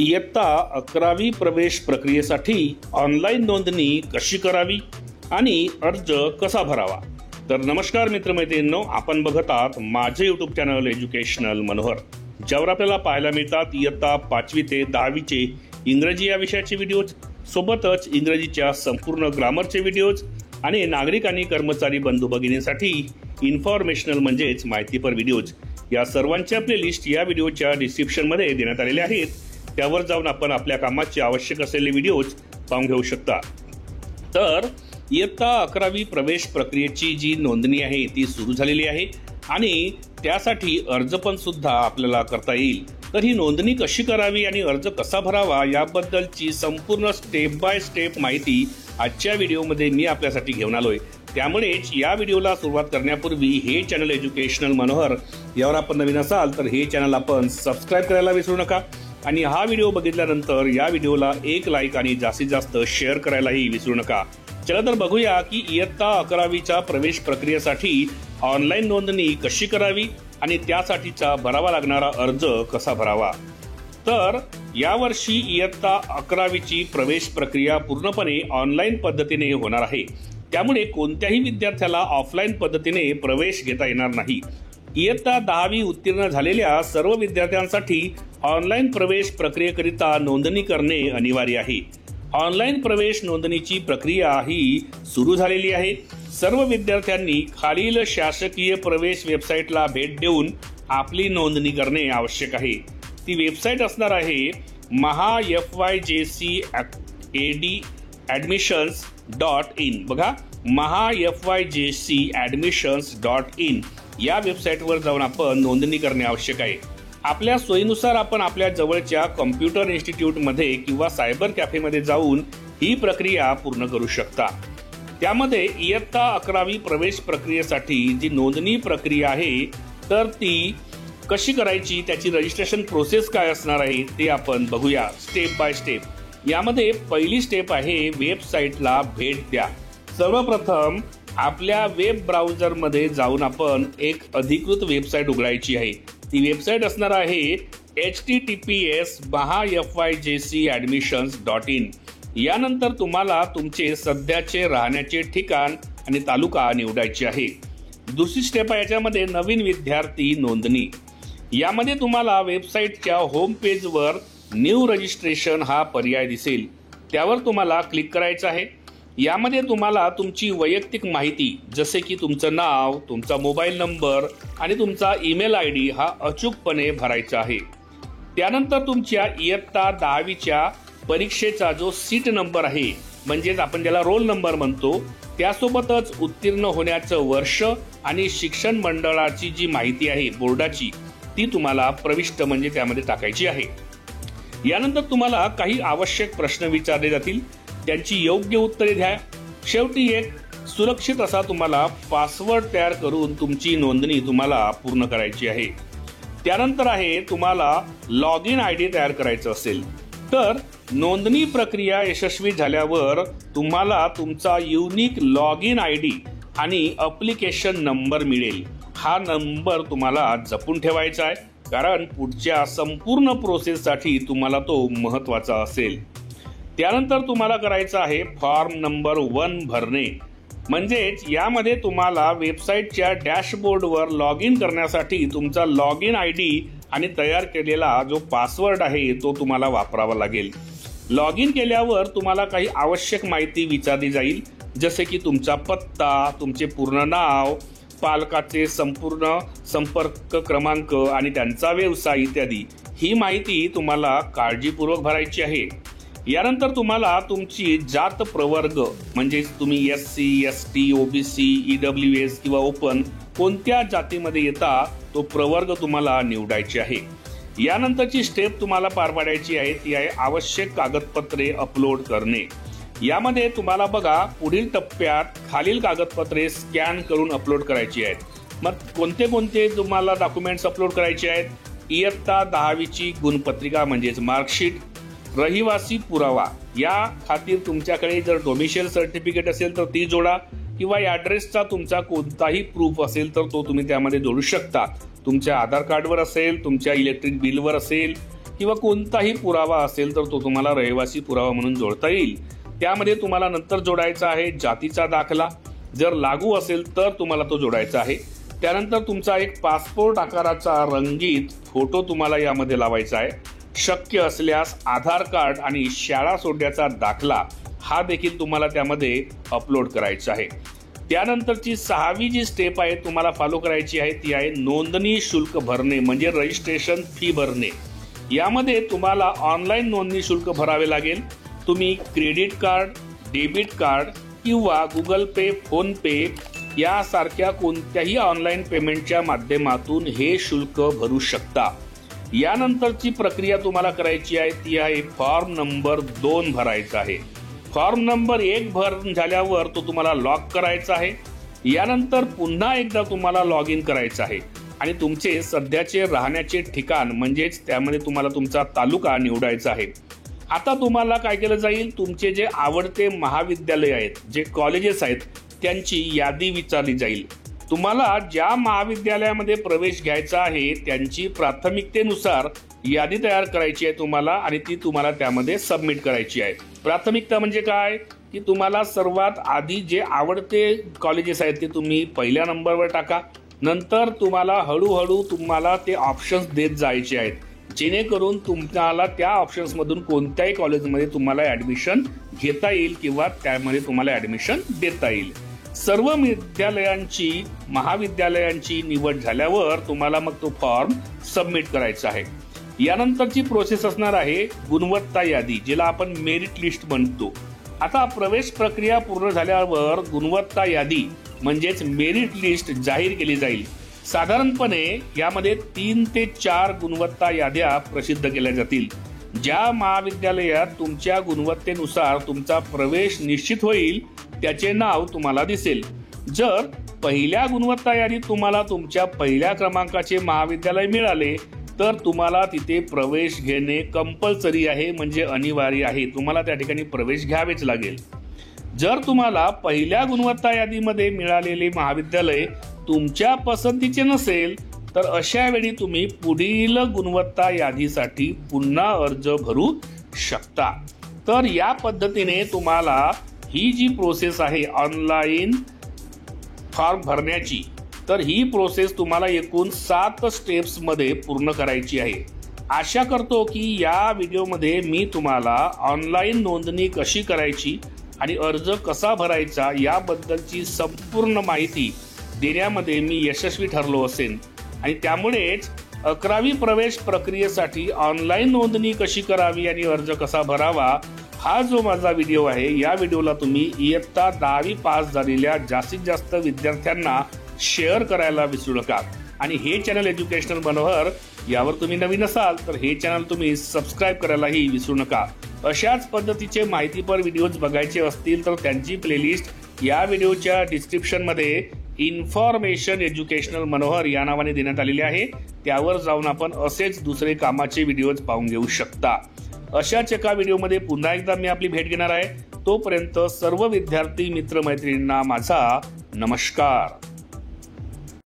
इयत्ता 11वी प्रवेश प्रक्रियेसाठी ऑनलाईन नोंदणी कशी करावी आणि अर्ज कसा भरावा। तर नमस्कार मित्रमैत्रिणींनो, आपण बघत आहात माझे यूट्यूब चॅनल एज्युकेशनल मनोहर, ज्यावर आपल्याला पाहायला मिळतात इयत्ता 5वी ते 10वी चे इंग्रजी या विषयाचे व्हिडिओज, सोबतच इंग्रजीच्या संपूर्ण ग्रामरचे व्हिडिओज आणि नागरिक आणि कर्मचारी बंधू भगिनींसाठी इन्फॉर्मेशनल म्हणजेच माहितीपर व्हिडिओज या सर्वांच्या प्लेलिस्ट या व्हिडिओच्या डिस्क्रिप्शन मध्ये देण्यात आलेले आहेत। त्यावर जाऊन आपण आपल्या कामाचे आवश्यक असलेले व्हिडिओज पाहून घेऊ शकता। तर इयत्ता 11वी प्रवेश प्रक्रियेची जी नोंदणी आहे ती सुरू झालेली आहे आणि त्यासाठी अर्ज पण सुद्धा आपल्याला करता येईल। तर ही नोंदणी कशी करावी आणि अर्ज कसा भरावा याबद्दलची संपूर्ण स्टेप बाय स्टेप माहिती आजच्या व्हिडिओमध्ये मी आपल्यासाठी घेऊन आलोय। त्यामुळेच या व्हिडिओला सुरुवात करण्यापूर्वी हे चॅनल एज्युकेशनल मनोहर यावर आपण नवीन असाल तर हे चॅनल आपण सबस्क्राइब करायला विसरू नका आणि हा व्हिडिओ बघितल्यानंतर या व्हिडिओला एक लाईक आणि जास्तीत जास्त शेअर करायलाही विसरू नका। चला तर बघूया की इयत्ता 11वीच्या प्रवेश प्रक्रियेसाठी ऑनलाईन नोंदणी कशी करावी आणि त्यासाठीचा भरावा लागणारा अर्ज कसा भरावा। तर यावर्षी इयत्ता 11वीची प्रवेश प्रक्रिया पूर्णपणे ऑनलाईन पद्धतीने होणार आहे। त्यामुळे कोणत्याही विद्यार्थ्याला ऑफलाईन पद्धतीने प्रवेश घेता येणार नाही। इयत्ता 10वी उत्तीर्ण झालेल्या सर्व विद्यार्थ्यांसाठी ऑनलाईन प्रवेश प्रक्रियेकरिता नोंदणी करणे अनिवार्य आहे। ऑनलाईन प्रवेश नोंदणीची प्रक्रिया ही सुरू झालेली आहे। सर्व विद्यार्थ्यांनी खालील शासकीय प्रवेश वेबसाईटला भेट देऊन आपली नोंदणी करणे आवश्यक आहे। ती वेबसाईट असणार आहे mahafyjcadmissions.in। बघा, mahafyjcadmissions.in या वेबसाईटवर जाऊन आपण नोंदणी करणे आवश्यक आहे। आपल्या सोयीनुसार आपण आपल्या जवळच्या कॉम्प्युटर इन्स्टिट्यूटमध्ये किंवा सायबर कॅफेमध्ये जाऊन ही प्रक्रिया पूर्ण करू शकता। त्यामध्ये इयत्ता 11वी प्रवेश प्रक्रियेसाठी जी नोंदणी प्रक्रिया आहे तर ती कशी करायची, त्याची रजिस्ट्रेशन प्रोसेस काय असणार आहे ते आपण बघूया स्टेप बाय स्टेप। यामध्ये पहिली स्टेप आहे वेबसाईटला भेट द्या। सर्वप्रथम आपल्या वेब ब्राउझरमध्ये जाऊन आपण एक अधिकृत वेबसाईट उघडायची आहे। ती वेबसाईट असणार आहे https://mahafyjcadmissions.in। यानंतर तुम्हाला तुमचे सध्याचे राहण्याचे ठिकाण आणि तालुका निवडायचे आहे। दुसरी स्टेप आहे याच्यामध्ये नवीन विद्यार्थी नोंदणी। यामध्ये तुम्हाला वेबसाईटच्या होम पेजवर न्यू रजिस्ट्रेशन हा पर्याय दिसेल, त्यावर तुम्हाला क्लिक करायचं आहे। यामध्ये तुम्हाला तुमची वैयक्तिक माहिती जसे की तुमचं नाव, तुमचा मोबाईल नंबर आणि तुमचा ईमेल आयडी हा अचूकपणे भरायचा आहे। त्यानंतर तुमच्या इयत्ता 10वीच्या परीक्षेचा जो सीट नंबर आहे म्हणजेच आपण ज्याला रोल नंबर म्हणतो, त्यासोबतच उत्तीर्ण होण्याचं वर्ष आणि शिक्षण मंडळाची जी माहिती आहे बोर्डाची ती तुम्हाला प्रविष्ट म्हणजे त्यामध्ये टाकायची आहे। यानंतर तुम्हाला काही आवश्यक प्रश्न विचारले जातील, त्यांची योग्य उत्तरे द्या। शेवटी एक सुरक्षित असा तुम्हाला पासवर्ड तयार करून तुमची नोंदणी तुम्हाला पूर्ण करायची आहे। त्यानंतर आहे तुम्हाला लॉग इन आयडी तयार करायचं असेल तर नोंदणी प्रक्रिया यशस्वी झाल्यावर तुम्हाला तुमचा युनिक लॉग इन आयडी आणि ॲप्लिकेशन नंबर मिळेल। हा नंबर तुम्हाला जपून ठेवायचा आहे कारण पुढच्या संपूर्ण प्रोसेससाठी तुम्हाला तो महत्त्वाचा असेल। त्यानंतर तुम्हाला करायचं आहे फॉर्म नंबर 1 भरणे। म्हणजेच यामध्ये तुम्हाला वेबसाईटच्या डॅशबोर्डवर लॉग इन करण्यासाठी तुमचा लॉग इन आयडी आणि तयार केलेला जो पासवर्ड आहे तो तुम्हाला वापरावा लागेल। लॉग इन केल्यावर तुम्हाला काही आवश्यक माहिती विचारली जाईल, जसे की तुमचा पत्ता, तुमचे पूर्ण नाव, पालकाचे संपूर्ण संपर्क क्रमांक आणि त्यांचा व्यवसाय इत्यादी ही माहिती तुम्हाला काळजीपूर्वक भरायची आहे। यानंतर तुम्हाला तुमची जात प्रवर्ग म्हणजे तुम्ही SC, ST, OBC, EWS किंवा ओपन कोणत्या जातीमध्ये येता तो प्रवर्ग तुम्हाला निवडायचे आहे। यानंतरची स्टेप तुम्हाला पार पाडायची आहे ती आहे आवश्यक कागदपत्रे अपलोड करणे। यामध्ये तुम्हाला बघा पुढील टप्प्यात खालील कागदपत्रे स्कॅन करून अपलोड करायची आहेत। मग कोणते कोणते तुम्हाला डॉक्युमेंट्स अपलोड करायचे आहेत? इयत्ता 10वीची गुणपत्रिका म्हणजेच मार्कशीट, रहिवासी पुरावा या खातीर तुमच्याकडे जर डोमिसाइल सर्टिफिकेट असेल तर ती जोडा किंवा ॲड्रेसचा तुमचा कोणताही प्रूफ असेल तर तो तुम्ही त्यामध्ये जोडू शकता। तुमच्या आधार कार्डवर असेल, तुमच्या इलेक्ट्रिक बिलवर असेल किंवा कोणताही पुरावा असेल तर तो तुम्हाला रहिवासी पुरावा म्हणून जोडता येईल। त्यामध्ये तुम्हाला नंतर जोडायचा आहे जातीचा दाखला, जर लागू असेल तर तुम्हाला तो जोडायचा आहे। त्यानंतर तुमचा एक पासपोर्ट आकाराचा रंगीत फोटो तुम्हाला यामध्ये लावायचा आहे। शक्य असल्यास आधार कार्ड आणि शाळा सोडण्याचा दाखला हा देखील तुम्हाला त्यामध्ये अपलोड करायचा आहे। त्यानंतरची 6वी जी स्टेप आहे तुम्हाला फॉलो करायची आहे ती आहे नोंदणी शुल्क भरणे, म्हणजे रजिस्ट्रेशन फी भरणे। यामध्ये तुम्हाला ऑनलाईन नोंदणी शुल्क भरावे लागेल। तुम्ही क्रेडिट कार्ड, डेबिट कार्ड किंवा गुगल पे, फोन पे यासारख्या कोणत्याही ऑनलाईन पेमेंटच्या माध्यमातून हे शुल्क भरू शकता। यानंतरची प्रक्रिया तुम्हाला करायची आहे ती आहे फॉर्म नंबर 2 भरायचा आहे। फॉर्म नंबर 1 भरून झाल्यावर तो तुम्हाला लॉक करायचा आहे। यानंतर पुन्हा एकदा तुम्हाला लॉग इन करायचं आहे आणि तुमचे सध्याचे राहण्याचे ठिकाण म्हणजेच त्यामध्ये तुम्हाला तुमचा तालुका निवडायचा आहे। आता तुम्हाला काय केलं जाईल, तुमचे जे आवडते महाविद्यालय आहेत, जे कॉलेजेस आहेत, त्यांची यादी विचारली जाईल। तुम्हाला ज्या महाविद्यालयामध्ये प्रवेश घ्यायचा आहे त्यांची प्राथमिकतेनुसार यादी तयार करायची आहे तुम्हाला आणि ती तुम्हाला त्यामध्ये सबमिट करायची आहे। प्राथमिकता म्हणजे काय की तुम्हाला सर्वात आधी जे आवडते कॉलेजेस आहेत ते तुम्ही पहिल्या नंबरवर टाका। नंतर तुम्हाला हळूहळू तुम्हाला ते ऑप्शन्स देत जायचे आहेत, जेणेकरून तुम्हाला त्या ऑप्शन्स मधून कोणत्याही कॉलेजमध्ये तुम्हाला ऍडमिशन घेता येईल किंवा त्यामध्ये तुम्हाला ऍडमिशन देता येईल। सर्व महाविद्यालयांची निवड झाल्यावर तुम्हाला मग तो फॉर्म सबमिट करायचा आहे। यानंतरची प्रोसेस असणार आहे गुणवत्ता यादी, जिला आपण मेरिट लिस्ट म्हणतो। आता प्रवेश प्रक्रिया पूर्ण झाल्यावर गुणवत्ता यादी म्हणजेच मेरिट लिस्ट जाहीर केली जाईल। साधारणपणे यामध्ये 3 ते 4 गुणवत्ता याद्या प्रसिद्ध केल्या जातील। ज्या महाविद्यालयात तुमच्या गुणवत्तेनुसार तुमचा प्रवेश निश्चित होईल त्याचे नाव तुम्हाला दिसेल। जर पहिल्या गुणवत्ता यादीत तुम्हाला तुमच्या पहिल्या क्रमांकाचे महाविद्यालय मिळाले तर तुम्हाला तिथे प्रवेश घेणे कंपल्सरी आहे, म्हणजे अनिवार्य आहे, तुम्हाला त्या ठिकाणी प्रवेश घ्यावेच लागेल। जर तुम्हाला पहिल्या गुणवत्ता यादीमध्ये मिळालेले महाविद्यालय तुमच्या पसंतीचे नसेल तर अशा वेळी तुम्ही पुढील गुणवत्ता यादीसाठी पुन्हा अर्ज भरू शकता। तर या पद्धतीने तुम्हाला ही जी प्रोसेस आहे ऑनलाईन फॉर्म भरण्याची, तर ही प्रोसेस तुम्हाला एकूण 7 स्टेप्स मध्ये पूर्ण करायची आहे। आशा करतो की या व्हिडिओमध्ये मी तुम्हाला ऑनलाईन नोंदणी कशी करायची आणि अर्ज कसा भरायचा याबद्दलची संपूर्ण माहिती देण्यामध्ये मी यशस्वी ठरलो असेल आणि त्यामुळेच 11वी प्रवेश प्रक्रियेसाठी ऑनलाईन नोंदणी कशी करावी आणि अर्ज कसा भरावा हा जो माझा व्हिडिओ आहे, या व्हिडिओला तुम्ही इयत्ता 10वी पास झालेल्या जास्तीत जास्त विद्यार्थ्यांना शेअर करायला विसरू नका। आणि हे चॅनल एज्युकेशनल मनोहर यावर तुम्ही नवीन असाल तर हे चॅनल तुम्ही सबस्क्राईब करायलाही विसरू नका। अशाच पद्धतीचे माहितीपर व्हिडिओज बघायचे असतील तर त्यांची प्लेलिस्ट या व्हिडिओच्या डिस्क्रिप्शन मध्ये इन्फॉर्मेशन एज्युकेशनल मनोहर या नावाने देण्यात आलेली आहे, त्यावर जाऊन आपण असेच दुसरे कामाचे व्हिडिओज पाहून घेऊ शकता। अशाच एका व्हिडिओमध्ये पुन्हा एकदा मी आपली भेट घेणार आहे। तोपर्यंत सर्व विद्यार्थी मित्र मैत्रिणींना माझा नमस्कार।